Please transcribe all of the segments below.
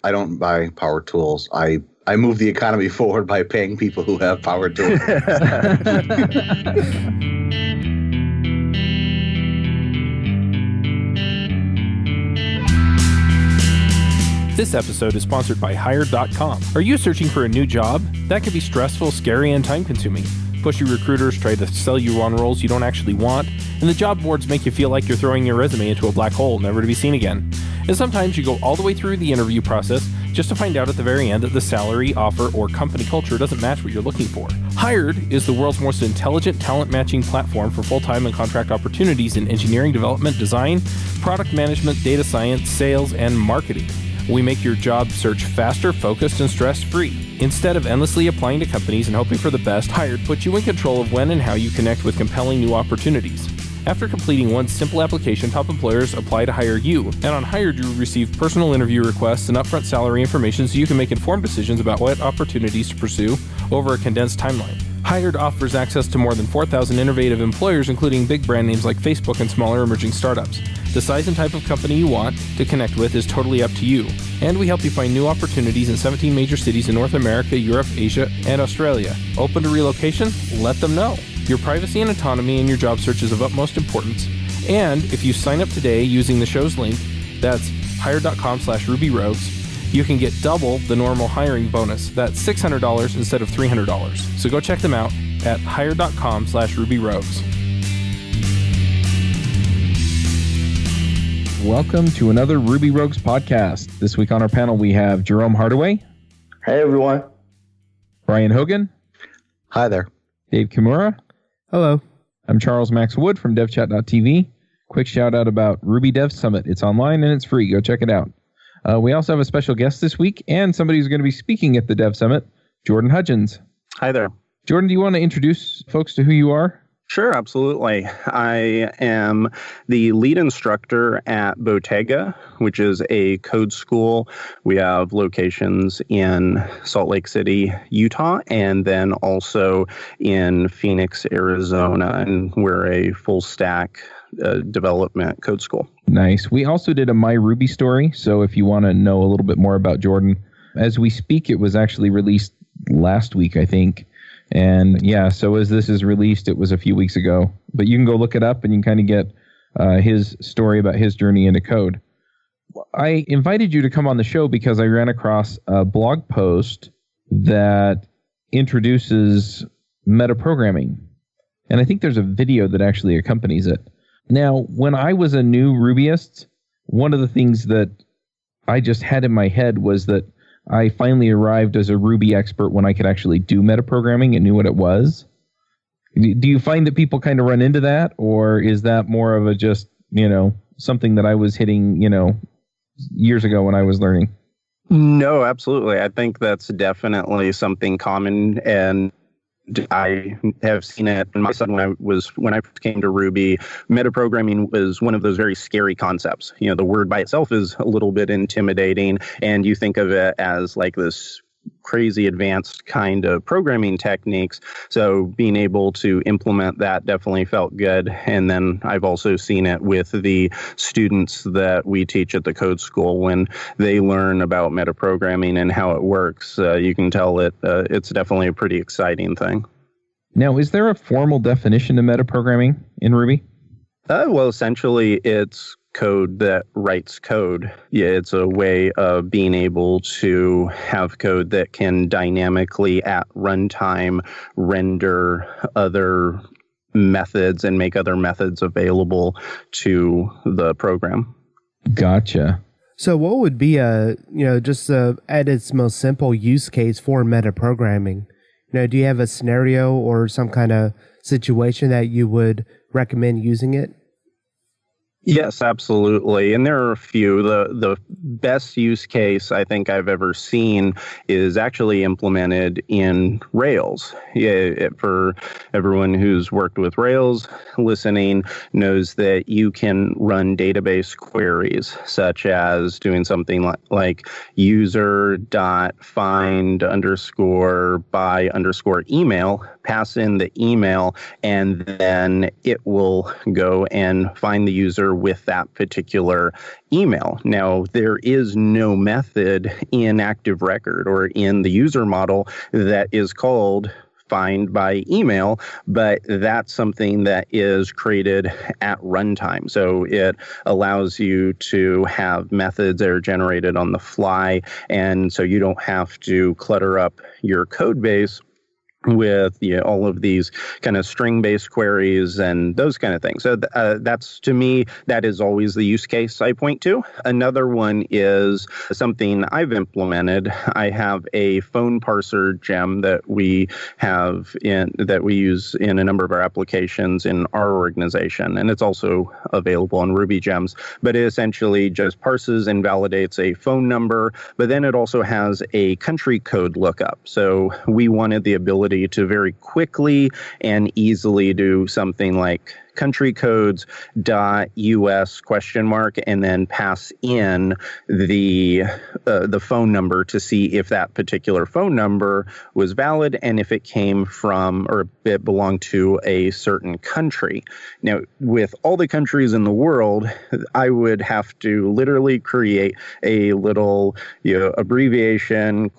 I don't buy power tools. I move the economy forward by paying people who have power tools. This episode is sponsored by Hired.com. Are you searching for a new job? That can be stressful, scary, and time-consuming. Pushy recruiters try to sell you on roles you don't actually want, and the job boards make you feel like you're throwing your resume into a black hole, never to be seen again. And sometimes you go all the way through the interview process just to find out at the very end that the salary, offer, or company culture doesn't match what you're looking for. Hired is the world's most intelligent talent matching platform for full-time and contract opportunities in engineering, development, design, product management, data science, sales, and marketing. We make your job search faster, focused, and stress-free. Instead of endlessly applying to companies and hoping for the best, Hired puts you in control of when and how you connect with compelling new opportunities. After completing one simple application, top employers apply to hire you, and on Hired you receive personal interview requests and upfront salary information so you can make informed decisions about what opportunities to pursue over a condensed timeline. Hired offers access to more than 4,000 innovative employers, including big brand names like Facebook and smaller emerging startups. The size and type of company you want to connect with is totally up to you. And we help you find new opportunities in 17 major cities in North America, Europe, Asia, and Australia. Open to relocation? Let them know. Your privacy and autonomy in your job search is of utmost importance. And if you sign up today using the show's link, that's hired.com/RubyRogues, you can get double the normal hiring bonus. That's $600 instead of $300. So go check them out at hired.com/RubyRogues. Welcome to another Ruby Rogues podcast. This week on our panel, we have Jerome Hardaway. Hey, everyone. Brian Hogan. Hi there. Dave Kimura. Hello. I'm Charles Max Wood from devchat.tv. Quick shout out about Ruby Dev Summit. It's online and it's free. Go check it out. We also have a special guest this week and somebody who's going to be speaking at the Dev Summit, Jordan Hudgens. Hi there. Jordan, do you want to introduce folks to who you are? Sure, absolutely. I am the lead instructor at Bottega, which is a code school. We have locations in Salt Lake City, Utah, and then also in Phoenix, Arizona. And we're a full stack development code school. Nice. We also did a My Ruby story. So if you want to know a little bit more about Jordan, as we speak, it was actually released last week, I think. And yeah, so as this is released, it was a few weeks ago. But you can go look it up and you can kind of get his story about his journey into code. I invited you to come on the show because I ran across a blog post that introduces metaprogramming. And I think there's a video that actually accompanies it. Now, when I was a new Rubyist, one of the things that I just had in my head was that I finally arrived as a Ruby expert when I could actually do metaprogramming and knew what it was. Do you find that people kind of run into that, or is that more of a just, something that I was hitting, years ago when I was learning? No, absolutely. I think that's definitely something common, and I have seen it in my son when I first came to Ruby. Metaprogramming was one of those very scary concepts. The word by itself is a little bit intimidating, and you think of it as like this crazy advanced kind of programming techniques. So being able to implement that definitely felt good. And then I've also seen it with the students that we teach at the code school. When they learn about metaprogramming and how it works, you can tell it's definitely a pretty exciting thing. Now, is there a formal definition of metaprogramming in Ruby? Well, essentially, it's code that writes code. Yeah, it's a way of being able to have code that can dynamically at runtime render other methods and make other methods available to the program. Gotcha. So what would be at its most simple use case for metaprogramming? Do you have a scenario or some kind of situation that you would recommend using it? Yes, absolutely. And there are a few. The best use case I think I've ever seen is actually implemented in Rails. Yeah, for everyone who's worked with Rails listening knows that you can run database queries, such as doing something like user.find_by_email, pass in the email, and then it will go and find the user user with that particular email. Now, there is no method in Active Record or in the user model that is called find by email, but that's something that is created at runtime. So it allows you to have methods that are generated on the fly, and so you don't have to clutter up your code base with all of these kind of string-based queries and those kind of things. So that's, to me, that is always the use case I point to. Another one is something I've implemented. I have a phone parser gem that we use in a number of our applications in our organization, and it's also available on Ruby gems. But it essentially just parses and validates a phone number, but then it also has a country code lookup. So we wanted the ability to very quickly and easily do something like country codes .us ? And then pass in the phone number to see if that particular phone number was valid and if it came from or it belonged to a certain country. Now, with all the countries in the world, I would have to literally create a little abbreviation ?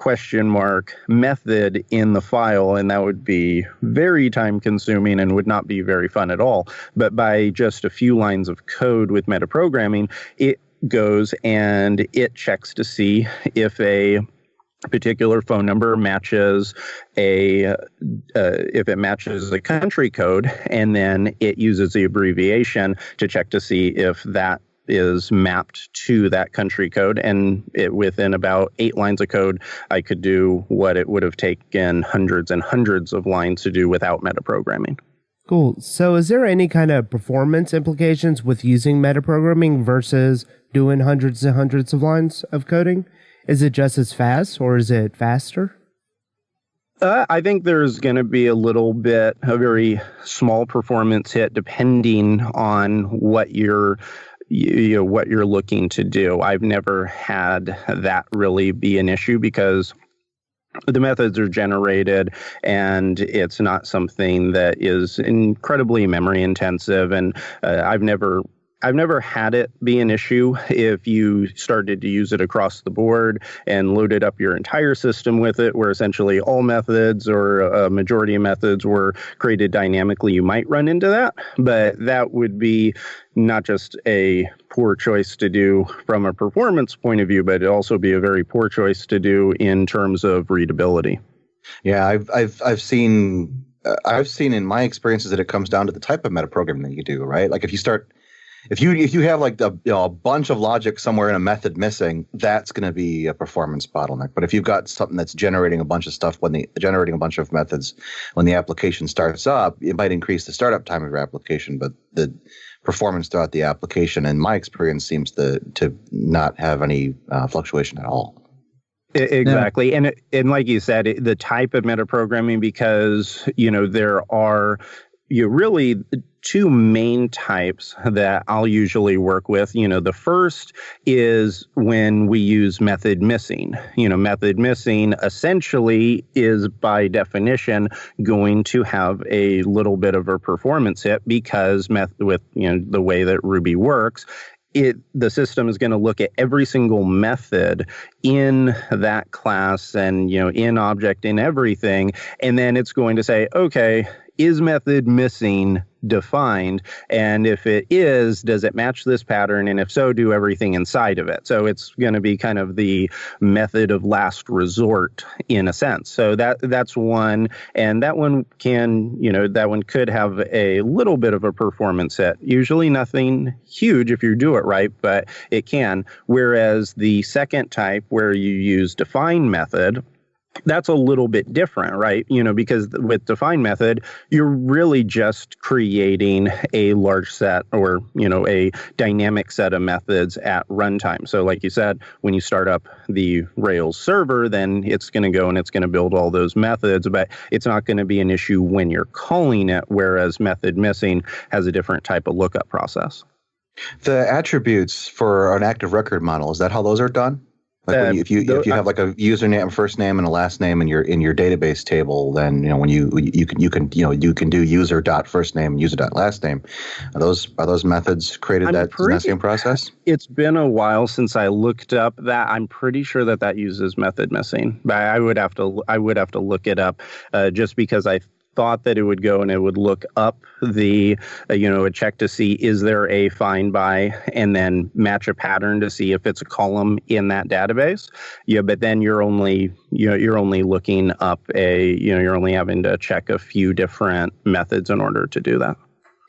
Method in the file, and that would be very time consuming and would not be very fun at all. But by just a few lines of code with metaprogramming, it goes and it checks to see if a particular phone number matches if it matches a country code, and then it uses the abbreviation to check to see if that is mapped to that country code. And within about 8 lines of code, I could do what it would have taken hundreds and hundreds of lines to do without metaprogramming. Cool. So is there any kind of performance implications with using metaprogramming versus doing hundreds and hundreds of lines of coding? Is it just as fast, or is it faster? I think there's going to be a very small performance hit depending on what you're looking to do. I've never had that really be an issue because the methods are generated and it's not something that is incredibly memory intensive. And I've never had it be an issue if you started to use it across the board and loaded up your entire system with it, where essentially all methods or a majority of methods were created dynamically. You might run into that, but that would be not just a poor choice to do from a performance point of view, but it'd also be a very poor choice to do in terms of readability. Yeah, I've seen in my experiences that it comes down to the type of metaprogramming that you do, right? Like if you have like a bunch of logic somewhere in a method missing, that's going to be a performance bottleneck. But if you've got something that's generating a bunch of stuff generating a bunch of methods when the application starts up, it might increase the startup time of your application, but the performance throughout the application, in my experience, seems to not have any fluctuation at all. Exactly. Yeah. And like you said, the type of metaprogramming, because, there are really 2 main types that I'll usually work with. The first is when we use method missing. Method missing essentially is by definition going to have a little bit of a performance hit because with the way that Ruby works, the system is going to look at every single method in that class and in object in everything, and then it's going to say, okay, is method missing defined? And if it is, does it match this pattern? And if so, do everything inside of it. So it's going to be kind of the method of last resort in a sense. So that's one. And that one could have a little bit of a performance hit. Usually nothing huge if you do it right, but it can. Whereas the second type, where you use define method, that's a little bit different, right? Because with define method, you're really just creating a large set or, a dynamic set of methods at runtime. So like you said, when you start up the Rails server, then it's going to go and it's going to build all those methods, but it's not going to be an issue when you're calling it, whereas method missing has a different type of lookup process. The attributes for an active record model, is that how those are done? Like if you have like a username, first name, and a last name in your database table, then when you can do user dot first name, user dot last name. Are those methods created that nesting process? It's been a while since I looked up that. I'm pretty sure that uses method missing, but I would have to look it up just because I thought that it would go and it would look up the, a check to see is there a find by, and then match a pattern to see if it's a column in that database. Yeah, but then you're only looking up you're only having to check a few different methods in order to do that.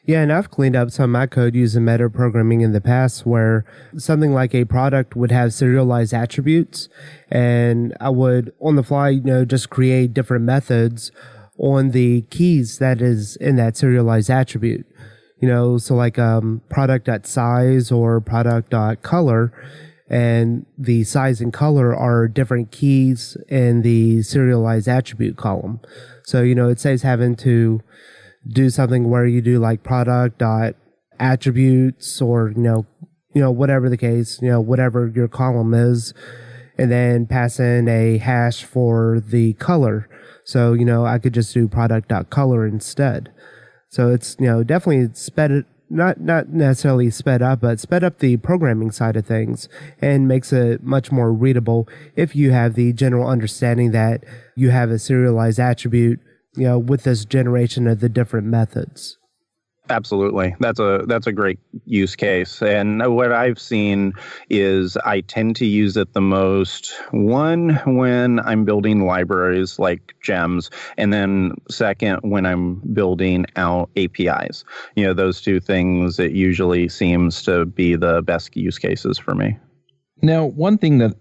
Yeah, and I've cleaned up some of my code using metaprogramming in the past where something like a product would have serialized attributes, and I would, on the fly, just create different methods on the keys that is in that serialized attribute. So like product.size or product.color, and the size and color are different keys in the serialized attribute column. So, it saves having to do something where you do like product.attributes or, whatever the case, whatever your column is, and then pass in a hash for the color. So, I could just do product.color instead. So it's, definitely not necessarily sped up, but sped up the programming side of things and makes it much more readable if you have the general understanding that you have a serialized attribute, with this generation of the different methods. Absolutely. That's a great use case. And what I've seen is I tend to use it the most, one, when I'm building libraries like gems, and then second, when I'm building out APIs. Those two things, it usually seems to be the best use cases for me. Now, one thing that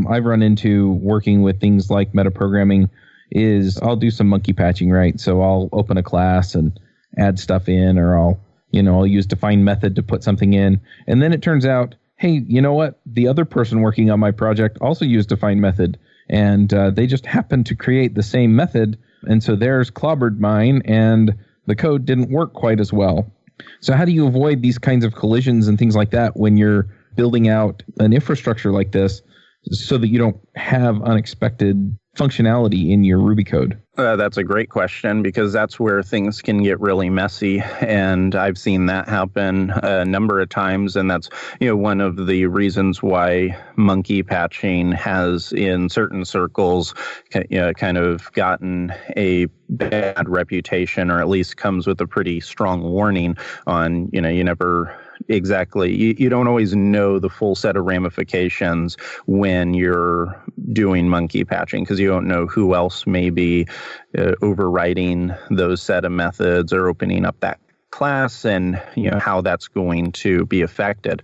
I've run into working with things like metaprogramming is I'll do some monkey patching, right? So I'll open a class and add stuff in, or I'll use define method to put something in. And then it turns out, hey, you know what? The other person working on my project also used define method, and they just happened to create the same method. And so theirs clobbered mine, and the code didn't work quite as well. So how do you avoid these kinds of collisions and things like that when you're building out an infrastructure like this so that you don't have unexpected functionality in your Ruby code? That's a great question, because that's where things can get really messy, and I've seen that happen a number of times, and that's one of the reasons why monkey patching has, in certain circles, kind of gotten a bad reputation, or at least comes with a pretty strong warning on you never exactly, you don't always know the full set of ramifications when you're doing monkey patching, because you don't know who else may be overriding those set of methods or opening up that class, and how that's going to be affected.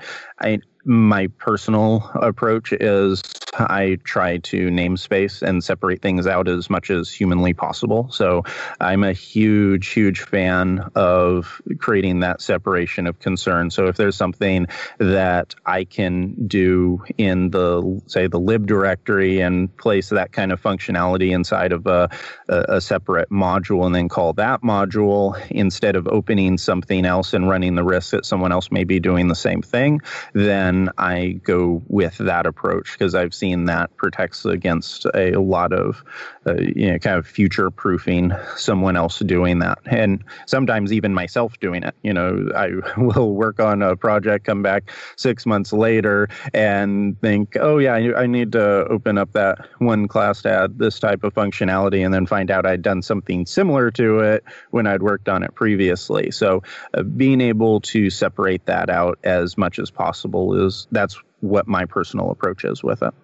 My personal approach is I try to namespace and separate things out as much as humanly possible. So I'm a huge, huge fan of creating that separation of concern. So if there's something that I can do in the lib directory and place that kind of functionality inside of a separate module and then call that module, instead of opening something else and running the risk that someone else may be doing the same thing, then I go with that approach, because I've seen that protects against a lot of, kind of future proofing someone else doing that. And sometimes even myself doing it. I will work on a project, come back 6 months later and think, oh yeah, I need to open up that one class to add this type of functionality, and then find out I'd done something similar to it when I'd worked on it previously. So being able to separate that out as much as possible that's what my personal approach is with it.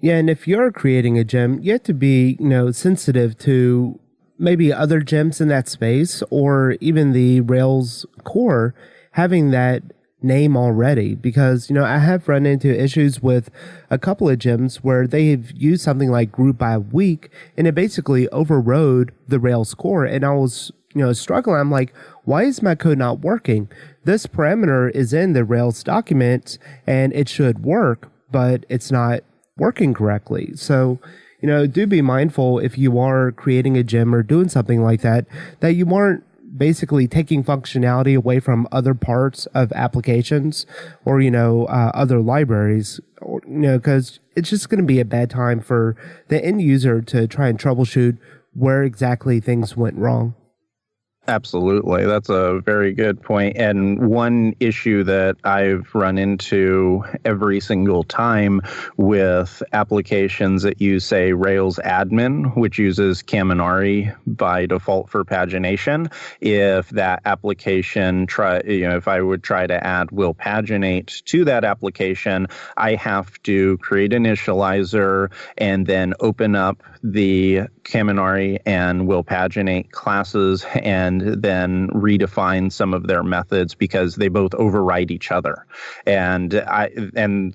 Yeah, and if you're creating a gem, you have to be, sensitive to maybe other gems in that space, or even the Rails core having that name already, because, I have run into issues with a couple of gems where they've used something like group by week, and it basically overrode the Rails core, and I was struggling. I'm like, why is my code not working? This parameter is in the Rails document and it should work, but it's not working correctly. So, do be mindful if you are creating a gem or doing something like that, that you aren't basically taking functionality away from other parts of applications or, other libraries, or, because it's just going to be a bad time for the end user to try and troubleshoot where exactly things went wrong. Absolutely. That's a very good point. And one issue that I've run into every single time with applications that use, say, Rails admin, which uses Kaminari by default for pagination, if that application if I would try to add will paginate to that application, I have to create an initializer and then open up the Kaminari and will paginate classes and then redefine some of their methods because they both override each other. And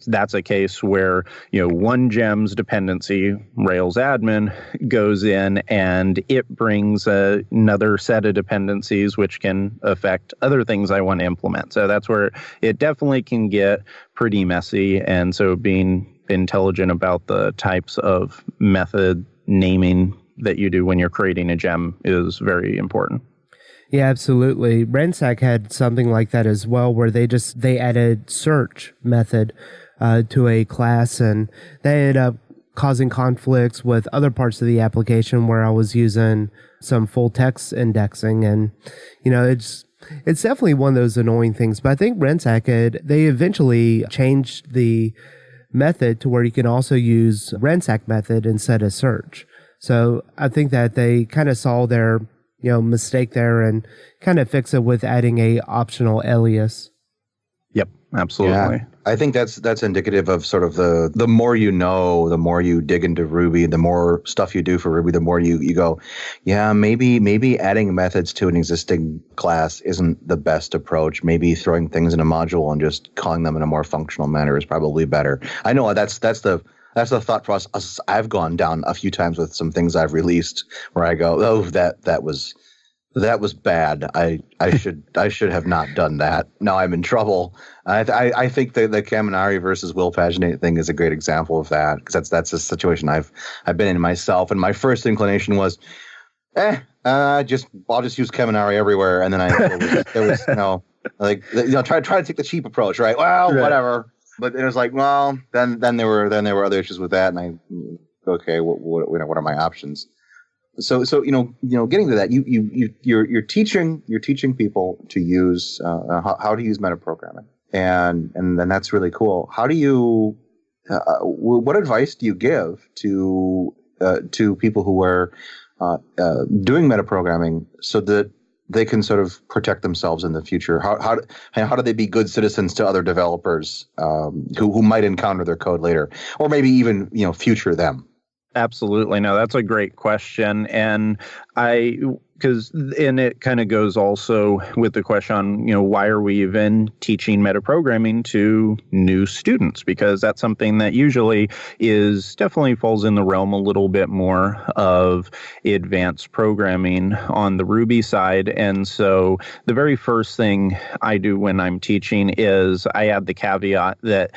that's a case where, one gem's dependency, Rails admin, goes in and it brings another set of dependencies which can affect other things I want to implement. So that's where it definitely can get pretty messy. And so being intelligent about the types of method naming that you do when you're creating a gem is very important. Yeah, absolutely. Rensack had something like that as well, where they added search method to a class, and that ended up causing conflicts with other parts of the application where I was using some full text indexing, and it's definitely one of those annoying things. But I think Rensack they eventually changed the method to where you can also use Rensack method instead of search. So I think that they kind of saw their mistake there and kind of fix it with adding a optional alias. Yep, absolutely. Yeah, I think that's indicative of sort of the more you know, the more you dig into Ruby, the more stuff you do for Ruby, the more you go, yeah, maybe adding methods to an existing class isn't the best approach. Maybe throwing things in a module and just calling them in a more functional manner is probably better. I know that's the thought process I've gone down a few times with some things I've released where I go, oh, that was bad. I should have not done that. Now I'm in trouble. I think the Kaminari versus will paginate thing is a great example of that, because that's a situation I've been in myself. And my first inclination was, I'll just use Kaminari everywhere. And then there was try to take the cheap approach, right? Well, right. Whatever. But it was like, well, then there were other issues with that, and okay, what are my options? So getting to that, you're teaching people to use how to use metaprogramming, and then that's really cool. How do you what advice do you give to people who are doing metaprogramming so that they can sort of protect themselves in the future? How do they be good citizens to other developers who might encounter their code later, or maybe even future them? Absolutely. No, that's a great question. And it kind of goes also with the question on, why are we even teaching metaprogramming to new students? Because that's something that usually definitely falls in the realm a little bit more of advanced programming on the Ruby side. And so the very first thing I do when I'm teaching is I add the caveat that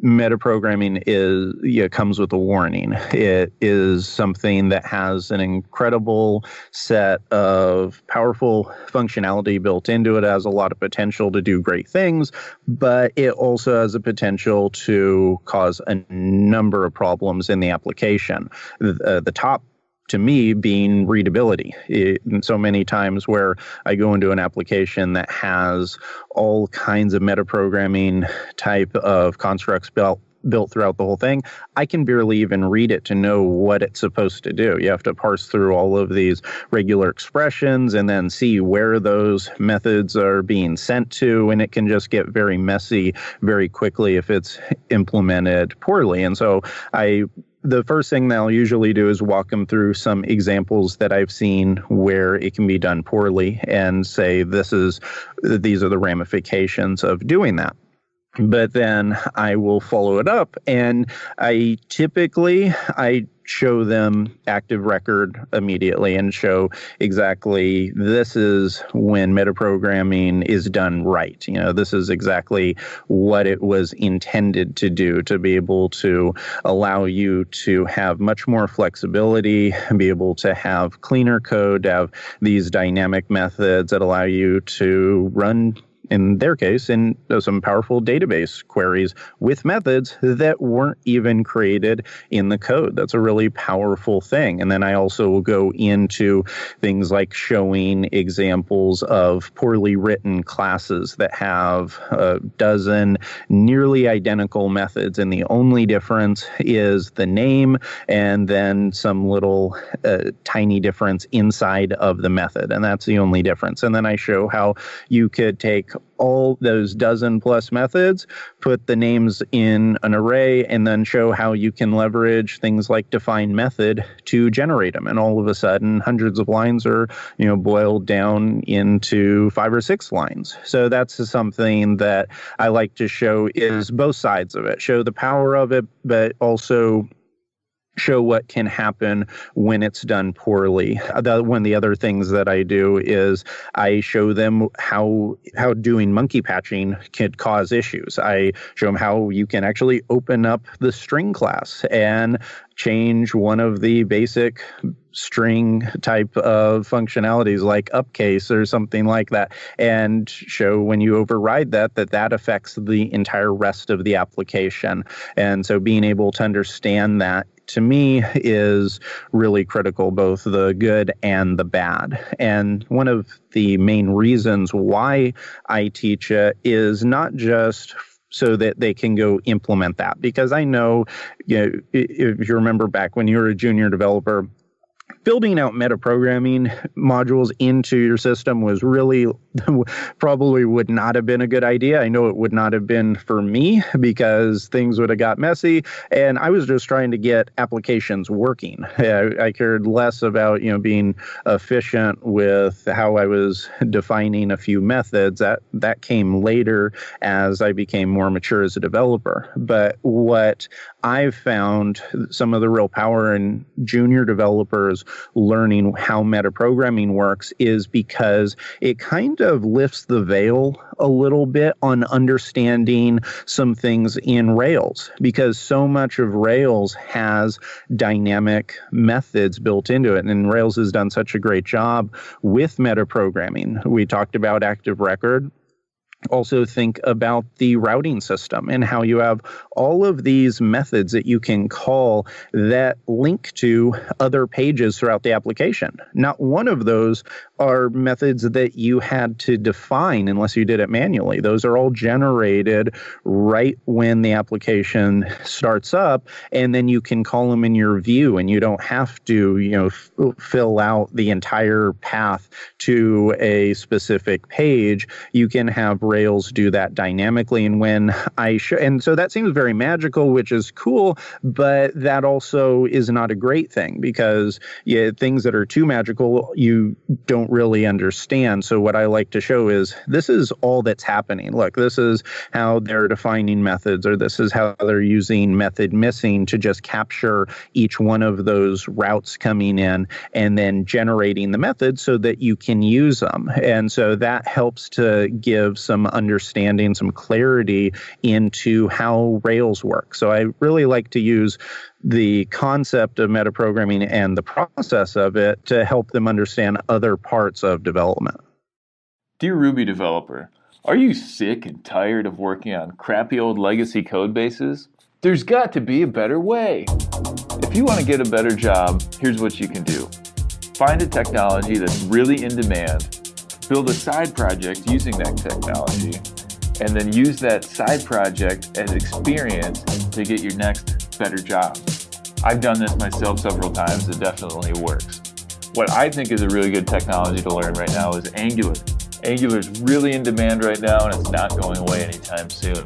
metaprogramming comes with a warning. It is something that has an incredible set of powerful functionality built into it. It has a lot of potential to do great things, but it also has a potential to cause a number of problems in the application. The top, to me, being readability. So many times where I go into an application that has all kinds of metaprogramming type of constructs built throughout the whole thing, I can barely even read it to know what it's supposed to do. You have to parse through all of these regular expressions and then see where those methods are being sent to, and it can just get very messy very quickly if it's implemented poorly. And so the first thing that I'll usually do is walk them through some examples that I've seen where it can be done poorly and say, these are the ramifications of doing that. But then I will follow it up, and I show them active record immediately and show exactly this is when metaprogramming is done right. This is exactly what it was intended to do, to be able to allow you to have much more flexibility, be able to have cleaner code, to have these dynamic methods that allow you to run, in their case, in some powerful database queries with methods that weren't even created in the code. That's a really powerful thing. And then I also will go into things like showing examples of poorly written classes that have a dozen nearly identical methods, and the only difference is the name and then some little tiny difference inside of the method. And that's the only difference. And then I show how you could take all those dozen plus methods, put the names in an array, and then show how you can leverage things like define method to generate them. And all of a sudden, hundreds of lines are, boiled down into 5 or 6 lines. So that's something that I like to show, is both sides of it. Show the power of it, but also show what can happen when it's done poorly. One of the other things that I do is I show them how doing monkey patching could cause issues. I show them how you can actually open up the string class and change one of the basic string type of functionalities like upcase or something like that, and show when you override that affects the entire rest of the application. And so being able to understand that, to me, is really critical, both the good and the bad. And one of the main reasons why I teach it is not just so that they can go implement that, because I know, if you remember back when you were a junior developer, building out metaprogramming modules into your system was really probably would not have been a good idea. I know it would not have been for me, because things would have got messy, and I was just trying to get applications working. I cared less about being efficient with how I was defining a few methods. That came later as I became more mature as a developer. But what I've found some of the real power in junior developers learning how metaprogramming works is because it kind of lifts the veil a little bit on understanding some things in Rails, because so much of Rails has dynamic methods built into it. And Rails has done such a great job with metaprogramming. We talked about active record. Also think about the routing system and how you have all of these methods that you can call that link to other pages throughout the application. Not one of those are methods that you had to define unless you did it manually. Those are all generated right when the application starts up, and then you can call them in your view, and you don't have to, fill out the entire path to a specific page. You can have Rails do that dynamically. And when and so that seems very magical, which is cool, but that also is not a great thing, because things that are too magical, you don't really understand. So what I like to show is this is all that's happening. Look, this is how they're defining methods, or this is how they're using method missing to just capture each one of those routes coming in and then generating the methods so that you can use them. And so that helps to give some understanding, some clarity into how Rails works. So I really like to use the concept of metaprogramming and the process of it to help them understand other parts of development. Dear Ruby developer, are you sick and tired of working on crappy old legacy code bases? There's got to be a better way. If you want to get a better job, here's what you can do. Find a technology that's really in demand, build a side project using that technology, and then use that side project as experience to get your next better job. I've done this myself several times. It definitely works. What I think is a really good technology to learn right now is Angular. Angular is really in demand right now, and it's not going away anytime soon.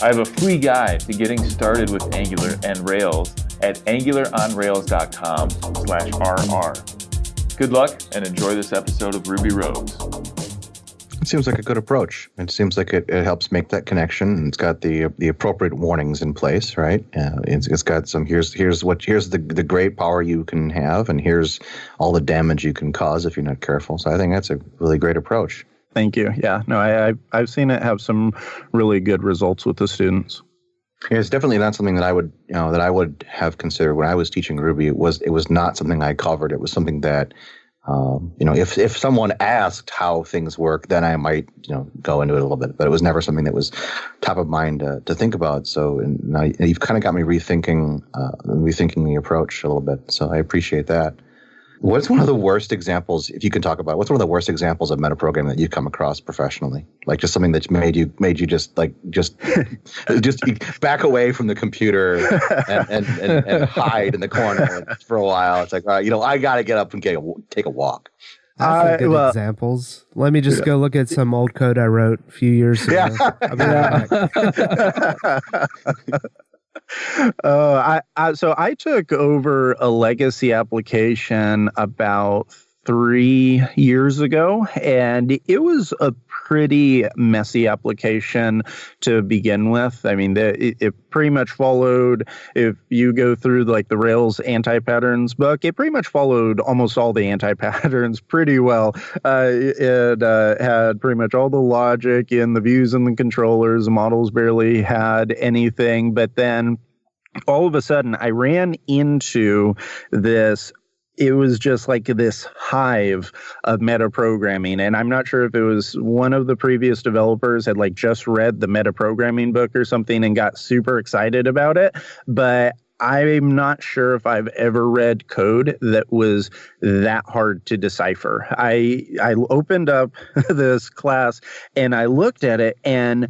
I have a free guide to getting started with Angular and Rails at angularonrails.com/rr. Good luck and enjoy this episode of Ruby Rogues. It seems like a good approach. It seems like it helps make that connection, and it's got the appropriate warnings in place, right? It's got some here's the great power you can have, and here's all the damage you can cause if you're not careful. So I think that's a really great approach. Thank you. Yeah, no, I've seen it have some really good results with the students. Yeah, it's definitely not something that I would have considered when I was teaching Ruby. It was not something I covered. It was something that if someone asked how things work, then I might go into it a little bit. But it was never something that was top of mind to think about. So now you've kind of got me rethinking the approach a little bit. So I appreciate that. What's one of the worst examples, if you can talk about, what's one of the worst examples of metaprogramming that you've come across professionally? Like just something that's made you just back away from the computer and hide in the corner for a while. It's like, I got to get up and take a walk. I have some good examples. Let me just go look at some old code I wrote a few years ago. I'll be right back. So I took over a legacy application about 3 years ago, and it was a pretty messy application to begin with. I mean, it pretty much followed, if you go through like the Rails anti-patterns book, it pretty much followed almost all the anti-patterns pretty well. It had pretty much all the logic in the views and the controllers. The models barely had anything, but then all of a sudden I ran into this. It was just like this hive of metaprogramming. And I'm not sure if it was one of the previous developers had like just read the metaprogramming book or something and got super excited about it. But I'm not sure if I've ever read code that was that hard to decipher. I opened up this class and I looked at it, and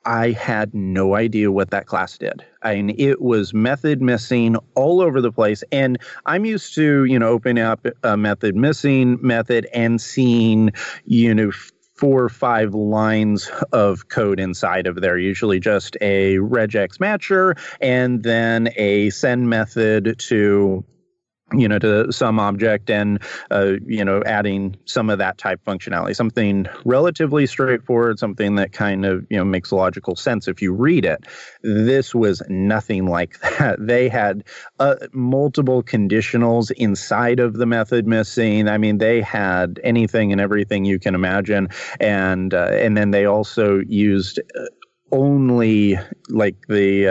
I had no idea what that class did. I mean, it was method missing all over the place. And I'm used to, opening up a method missing method and seeing, 4 or 5 lines of code inside of there, usually just a regex matcher and then a send method to some object and, adding some of that type functionality, something relatively straightforward, something that kind of, makes logical sense if you read it. This was nothing like that. They had multiple conditionals inside of the method missing. I mean, they had anything and everything you can imagine. And then they also used only like they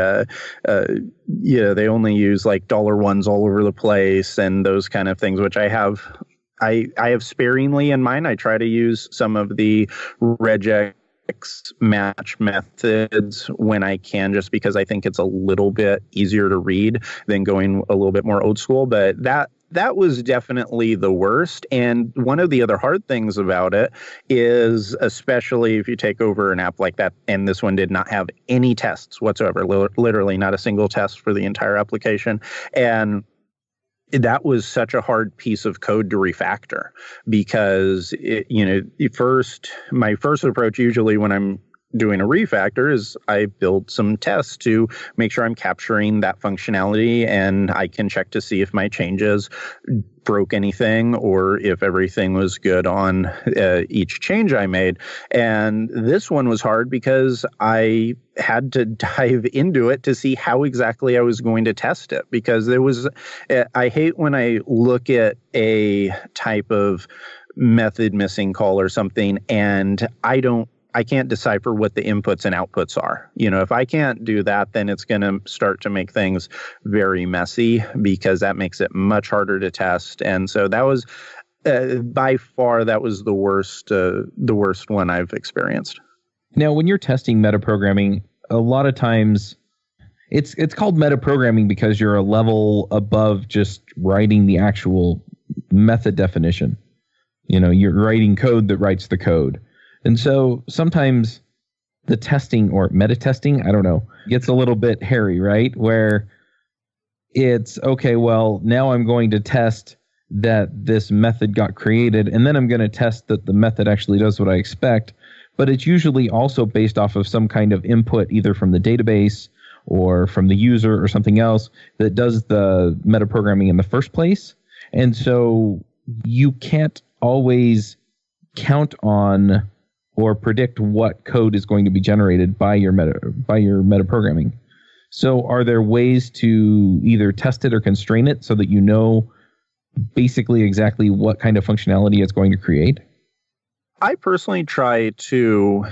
only use like $1s all over the place and those kind of things, which I have sparingly in mind. I try to use some of the regex match methods when I can, just because I think it's a little bit easier to read than going a little bit more old school. But that was definitely the worst. And one of the other hard things about it is, especially if you take over an app like that, and this one did not have any tests whatsoever, literally not a single test for the entire application. And that was such a hard piece of code to refactor, because my first approach usually when I'm doing a refactor is I build some tests to make sure I'm capturing that functionality, and I can check to see if my changes broke anything or if everything was good on each change I made. And this one was hard because I had to dive into it to see how exactly I was going to test it, because I hate when I look at a type of method missing call or something and I can't decipher what the inputs and outputs are. If I can't do that, then it's going to start to make things very messy, because that makes it much harder to test. And so that was by far the worst one I've experienced. Now, when you're testing metaprogramming, a lot of times it's called metaprogramming because you're a level above just writing the actual method definition. You're writing code that writes the code. And so sometimes the testing, or meta testing, I don't know, gets a little bit hairy, right? Where it's, okay, well, now I'm going to test that this method got created, and then I'm going to test that the method actually does what I expect. But it's usually also based off of some kind of input, either from the database or from the user or something else that does the metaprogramming in the first place. And so you can't always count on or predict what code is going to be generated by your metaprogramming. So are there ways to either test it or constrain it so that you know basically exactly what kind of functionality it's going to create? I personally try to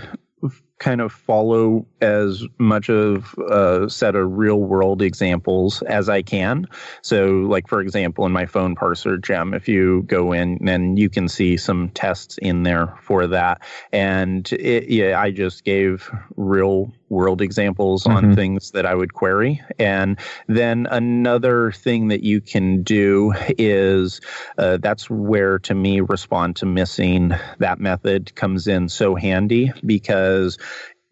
kind of follow as much of a set of real world examples as I can. So like, for example, in my phone parser gem, if you go in, then you can see some tests in there for that. And I just gave real world examples on things that I would query. And then another thing that you can do is that's where, to me, respond to missing, that method comes in so handy, because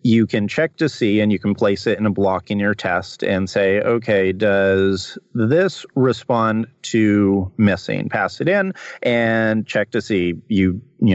you can check to see, and you can place it in a block in your test and say, okay, does this respond to missing? Pass it in and check to see.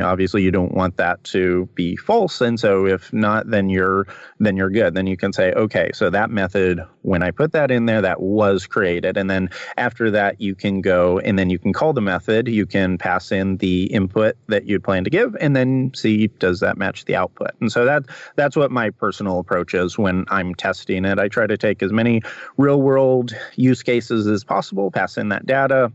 Obviously you don't want that to be false. And so if not, then you're good. Then you can say, okay, so that method, when I put that in there, that was created. And then after that, you can go and then you can call the method. You can pass in the input that you'd plan to give and then see, does that match the output? And so that's what my personal approach is when I'm testing it. I try to take as many real world use cases as possible, pass in that data,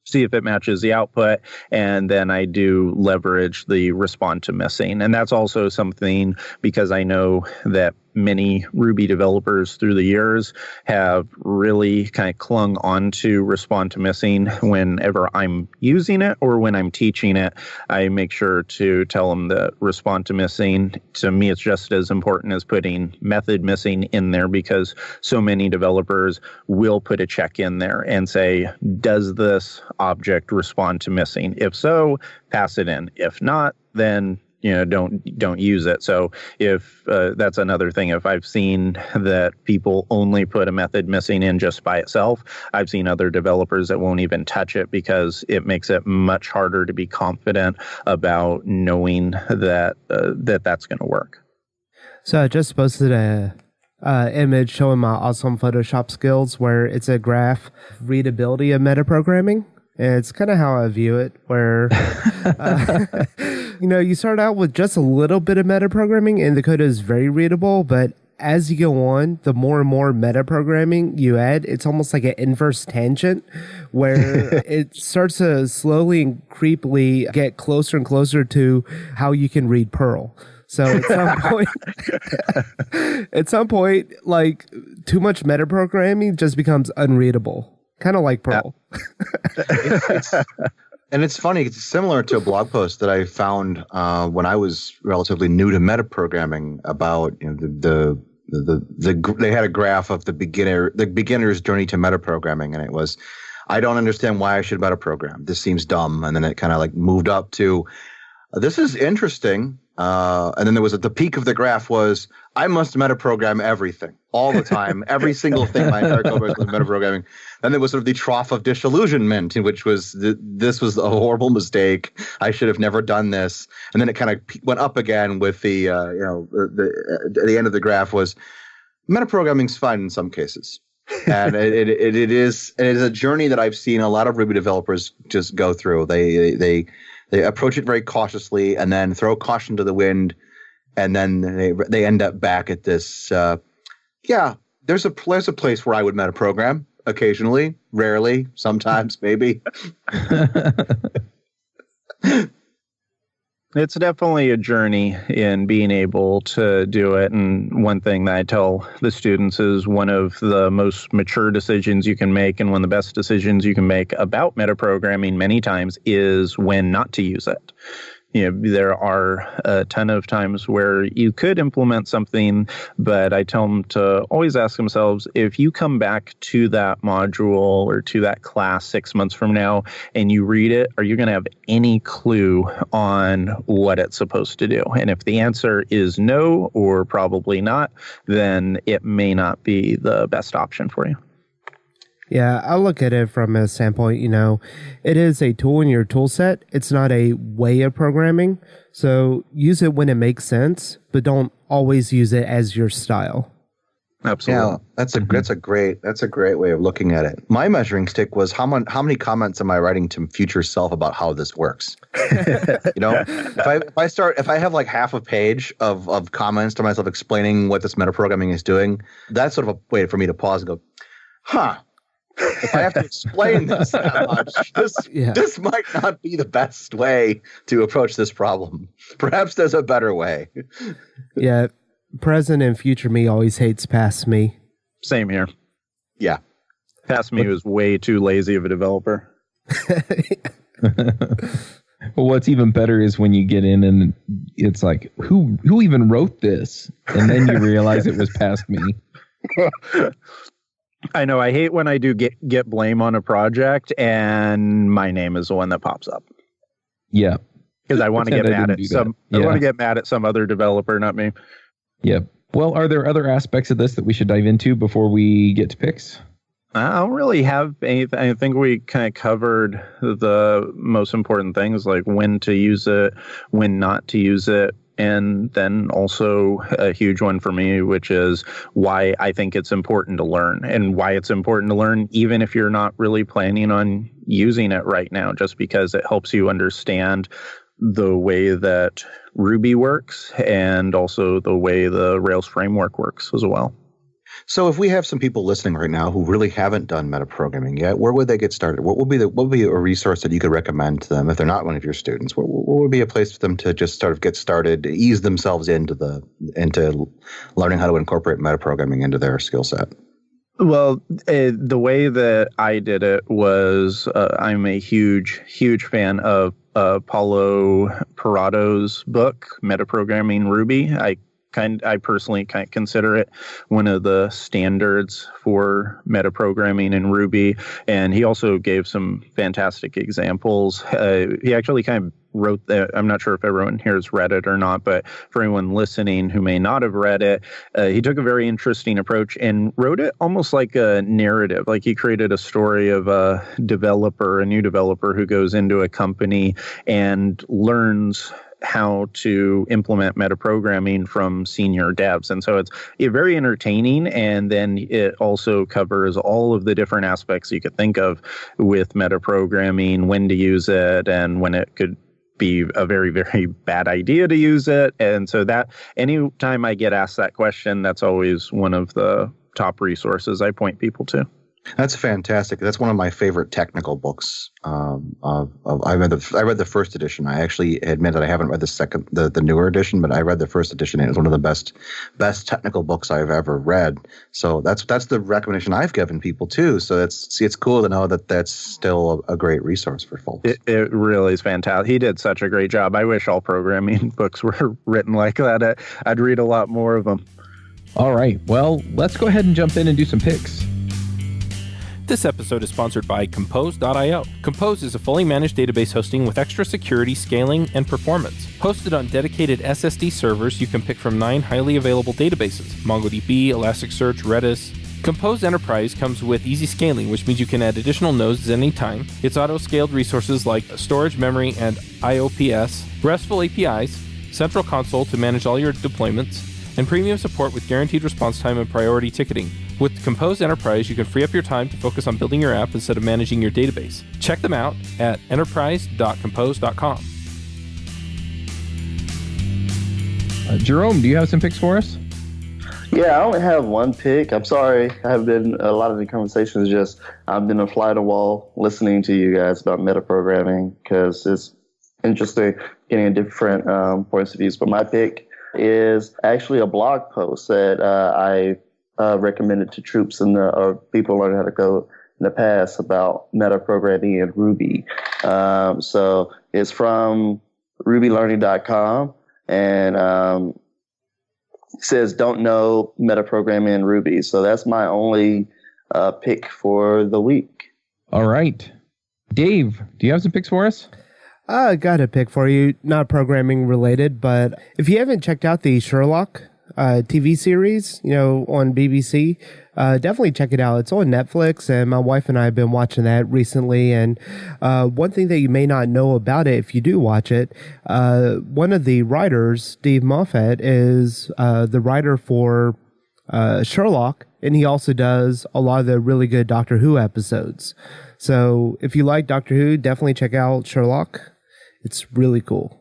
see if it matches the output, and then I do leverage the respond to missing. And that's also something, because I know that many Ruby developers through the years have really kind of clung on to respond to missing. Whenever I'm using it or when I'm teaching it, I make sure to tell them that respond to missing, to me, it's just as important as putting method missing in there, because so many developers will put a check in there and say, does this object respond to missing? If so, pass it in. If not, then don't use it. So if that's another thing, if I've seen that people only put a method missing in just by itself, I've seen other developers that won't even touch it, because it makes it much harder to be confident about knowing that that's going to work. So I just posted a image showing my awesome Photoshop skills, where it's a graph readability of metaprogramming. And it's kind of how I view it, where, you start out with just a little bit of metaprogramming and the code is very readable. But as you go on, the more and more metaprogramming you add, it's almost like an inverse tangent, where it starts to slowly and creepily get closer and closer to how you can read Perl. So at some point, like, too much metaprogramming just becomes unreadable. Kind of like Perl. And it's funny. It's similar to a blog post that I found when I was relatively new to metaprogramming about they had a graph of the beginner's journey to metaprogramming, and it was, I don't understand why I should metaprogram. This seems dumb, and then it kind of like moved up to, this is interesting. And then there was at the peak of the graph was, I must metaprogram everything all the time, every single thing. My entire code base was metaprogramming. Then there was sort of the trough of disillusionment, in which was this was a horrible mistake. I should have never done this. And then it kind of went up again with the the end of the graph was, metaprogramming's fine in some cases. And it is a journey that I've seen a lot of Ruby developers just go through. They approach it very cautiously and then throw caution to the wind, and then they end up back at this. There's a place where I would metaprogram occasionally, rarely, sometimes, maybe. It's definitely a journey in being able to do it. And one thing that I tell the students is, one of the most mature decisions you can make, and one of the best decisions you can make about metaprogramming many times, is when not to use it. There are a ton of times where you could implement something, but I tell them to always ask themselves, if you come back to that module or to that class 6 months from now and you read it, are you going to have any clue on what it's supposed to do? And if the answer is no, or probably not, then it may not be the best option for you. Yeah, I look at it from a standpoint, it is a tool in your tool set. It's not a way of programming. So use it when it makes sense, but don't always use it as your style. Absolutely. Yeah, that's a great way of looking at it. My measuring stick was how many comments am I writing to future self about how this works? If I have like half a page of comments to myself explaining what this metaprogramming is doing, that's sort of a way for me to pause and go, if I have to explain this that much, this might not be the best way to approach this problem. Perhaps there's a better way. Yeah. Present and future me always hates past me. Same here. Yeah. Past me was way too lazy of a developer. Well, what's even better is when you get in and it's like, who even wrote this? And then you realize it was past me. I know. I hate when I do get blame on a project and my name is the one that pops up. Yeah. Because I want to get mad at some. I want to get mad at some other developer, not me. Yeah. Well, are there other aspects of this that we should dive into before we get to picks? I don't really have anything. I think we kind of covered the most important things, like when to use it, when not to use it. And then also a huge one for me, which is why I think it's important to learn, and why it's important to learn even if you're not really planning on using it right now, just because it helps you understand the way that Ruby works and also the way the Rails framework works as well. So if we have some people listening right now who really haven't done metaprogramming yet, where would they get started? What would be a resource that you could recommend to them if they're not one of your students? What would be a place for them to just sort of get started, ease themselves into learning how to incorporate metaprogramming into their skill set? Well, the way that I did it was I'm a huge fan of Paulo Parato's book, Metaprogramming Ruby. I personally kind of consider it one of the standards for metaprogramming in Ruby, and he also gave some fantastic examples. He actually kind of wrote that. I'm not sure if everyone here has read it or not, but for anyone listening who may not have read it, he took a very interesting approach and wrote it almost like a narrative. Like he created a story of a new developer who goes into a company and learns how to implement metaprogramming from senior devs. And so it's very entertaining. And then it also covers all of the different aspects you could think of with metaprogramming, when to use it, and when it could be a very, very bad idea to use it. And so that anytime I get asked that question, that's always one of the top resources I point people to. That's fantastic. That's one of my favorite technical books. I read the first edition. I actually admit that I haven't read the newer edition, but I read the first edition, and it's one of the best technical books I've ever read. So that's the recommendation I've given people too. So it's cool to know that that's still a great resource for folks. It really is fantastic. He did such a great job. I wish all programming books were written like that. I'd read a lot more of them. All right. Well, let's go ahead and jump in and do some picks. This episode is sponsored by Compose.io. Compose is a fully managed database hosting with extra security, scaling, and performance. Hosted on dedicated SSD servers, you can pick from 9 highly available databases: MongoDB, Elasticsearch, Redis. Compose Enterprise comes with easy scaling, which means you can add additional nodes at any time. It's auto-scaled resources like storage, memory, and IOPS, RESTful APIs, central console to manage all your deployments, and premium support with guaranteed response time and priority ticketing. With Compose Enterprise, you can free up your time to focus on building your app instead of managing your database. Check them out at enterprise.compose.com. Jerome, do you have some picks for us? Yeah, I only have one pick. I'm sorry. A lot of the conversations I've been a fly on the wall listening to you guys about metaprogramming because it's interesting getting a different points of views. But my pick is actually a blog post that I recommended to troops or people learning how to code in the past about metaprogramming in Ruby. So it's from rubylearning.com, and it says don't know metaprogramming in Ruby. So that's my only pick for the week. All right. Dave, do you have some picks for us? I got a pick for you, not programming related, but if you haven't checked out the Sherlock TV series, on BBC, definitely check it out. It's on Netflix, and my wife and I have been watching that recently. And one thing that you may not know about it, if you do watch it, one of the writers, Steve Moffat, is the writer for Sherlock, and he also does a lot of the really good Doctor Who episodes. So if you like Doctor Who, definitely check out Sherlock. It's really cool.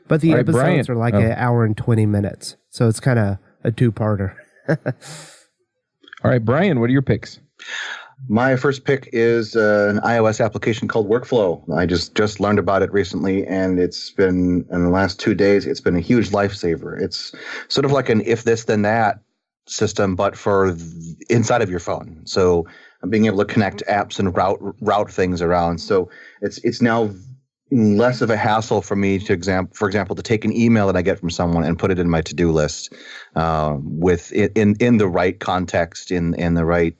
But the episodes are like an hour and 20 minutes. So it's kind of a two-parter. All right, Brian, what are your picks? My first pick is an iOS application called Workflow. I just learned about it recently, and it's been, in the last 2 days, it's been a huge lifesaver. It's sort of like an if this then that system, but for inside of your phone. So I'm being able to connect apps and route things around. So it's now less of a hassle for me for example, to take an email that I get from someone and put it in my to-do list with in the right context, in the right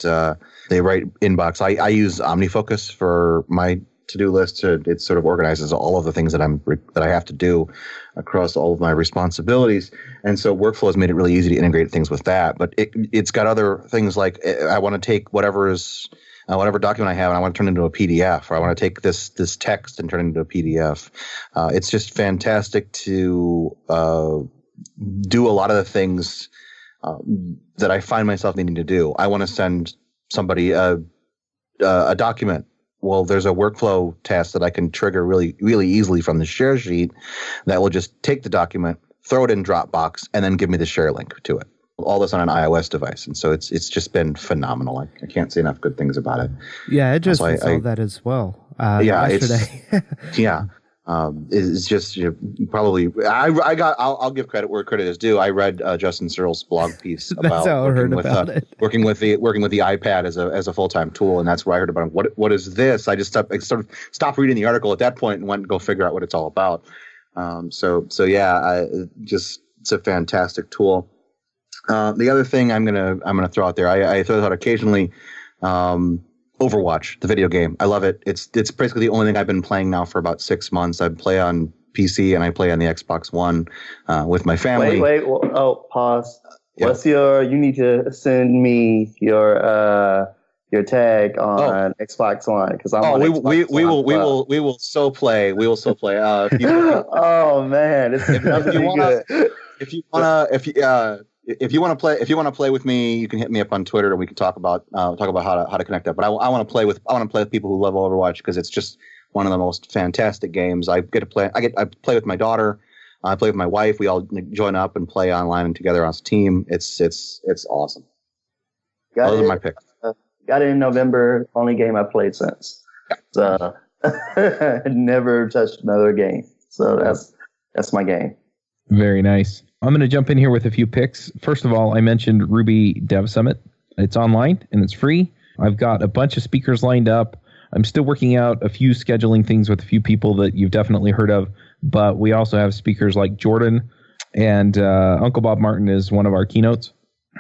inbox. I use OmniFocus for my to-do list. It sort of organizes all of the things that I have to do across all of my responsibilities. And so Workflow has made it really easy to integrate things with that. But it's got other things like I want to take whatever document I have and I want to turn it into a PDF, or I want to take this text and turn it into a PDF. It's just fantastic to do a lot of the things that I find myself needing to do. I want to send somebody a document. Well, there's a workflow task that I can trigger really, really easily from the share sheet that will just take the document, throw it in Dropbox, and then give me the share link to it. All this on an iOS device, and so it's just been phenomenal. I can't say enough good things about it. Yeah, I just saw that as well. Yesterday. It's just probably I'll give credit where credit is due. I read Justin Searle's blog piece about working with the iPad as a full-time tool, and that's where I heard about it. What is this? I just stopped reading the article at that point and went to go figure out what it's all about. It's a fantastic tool. The other thing I'm gonna throw out there, I throw this out occasionally. Overwatch, the video game, I love it. It's basically the only thing I've been playing now for about 6 months. I play on PC and I play on the Xbox One with my family. Pause. Yeah. You need to send me your tag on Xbox One, because I'm we will so play. We will so play. Oh man, it's if you want to play with me, you can hit me up on Twitter and we can talk about how to connect up. But I want to play with people who love Overwatch, because it's just one of the most fantastic games. I play with my daughter. I play with my wife. We all join up and play online and together as a team. It's awesome. Those are my picks. Got it in November. Only game I played since. So never touched another game. So that's my game. Very nice. I'm going to jump in here with a few picks. First of all, I mentioned Ruby Dev Summit. It's online and it's free. I've got a bunch of speakers lined up. I'm still working out a few scheduling things with a few people that you've definitely heard of, but we also have speakers like Jordan, and Uncle Bob Martin is one of our keynotes.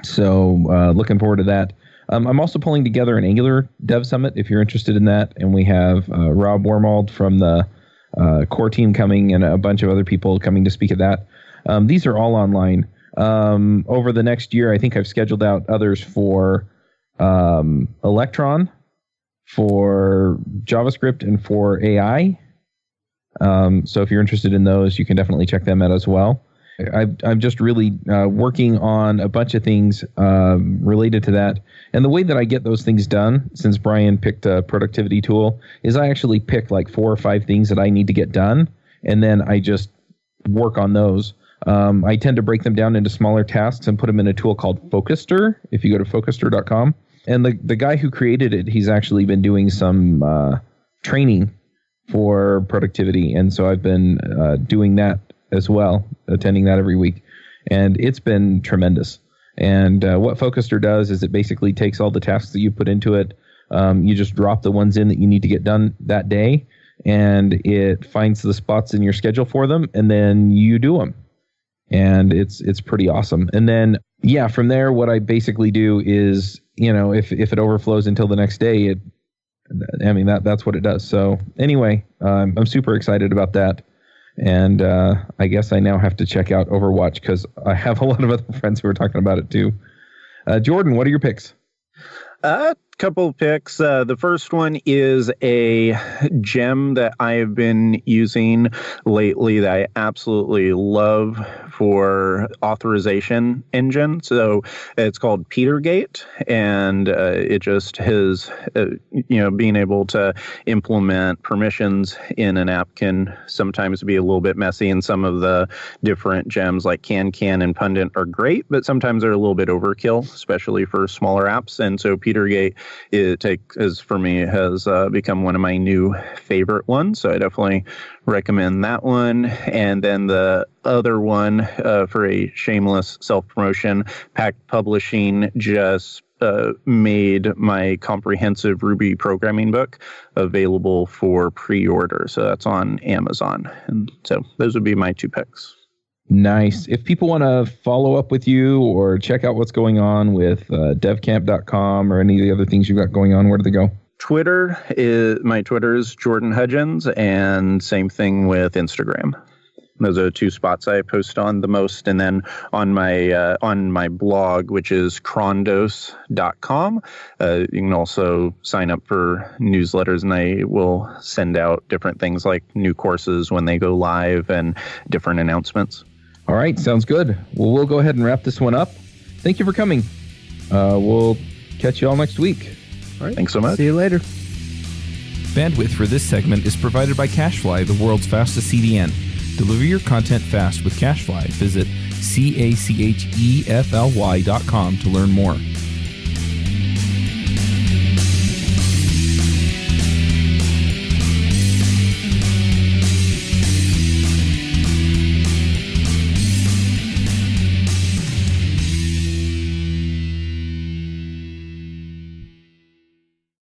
So looking forward to that. I'm also pulling together an Angular Dev Summit if you're interested in that. And we have Rob Wormald from the core team coming, and a bunch of other people coming to speak at that. These are all online. Over the next year, I think I've scheduled out others for Electron, for JavaScript, and for AI. So if you're interested in those, you can definitely check them out as well. I'm just really working on a bunch of things related to that. And the way that I get those things done, since Brian picked a productivity tool, is I actually pick like 4 or 5 things that I need to get done, and then I just work on those. I tend to break them down into smaller tasks and put them in a tool called Focuster, if you go to focuster.com. And the guy who created it, he's actually been doing some training for productivity. And so I've been doing that as well, attending that every week. And it's been tremendous. And what Focuster does is it basically takes all the tasks that you put into it. You just drop the ones in that you need to get done that day, and it finds the spots in your schedule for them, and then you do them. And it's pretty awesome. And then, from there, what I basically do is, if it overflows until the next day, that's what it does. So anyway, I'm super excited about that. And I guess I now have to check out Overwatch, because I have a lot of other friends who are talking about it too. Jordan, what are your picks? Couple of picks. The first one is a gem that I have been using lately that I absolutely love for authorization engine. So it's called Petergate, and it just has, being able to implement permissions in an app can sometimes be a little bit messy, and some of the different gems like Can and Pundit are great, but sometimes they're a little bit overkill, especially for smaller apps. And so Petergate has become one of my new favorite ones. So I definitely recommend that one. And then the other one, for a shameless self-promotion, Pact Publishing just made my comprehensive Ruby programming book available for pre-order. So that's on Amazon. And so those would be my 2 picks. Nice. If people want to follow up with you or check out what's going on with devcamp.com or any of the other things you've got going on, where do they go? My Twitter is Jordan Hudgens, and same thing with Instagram. Those are the 2 spots I post on the most. And then on my blog, which is crondos.com, you can also sign up for newsletters, and I will send out different things like new courses when they go live and different announcements. All right, sounds good. Well, we'll go ahead and wrap this one up. Thank you for coming. We'll catch you all next week. All right, thanks so much. See you later. Bandwidth for this segment is provided by CacheFly, the world's fastest CDN. Deliver your content fast with CacheFly. Visit CacheFly.com to learn more.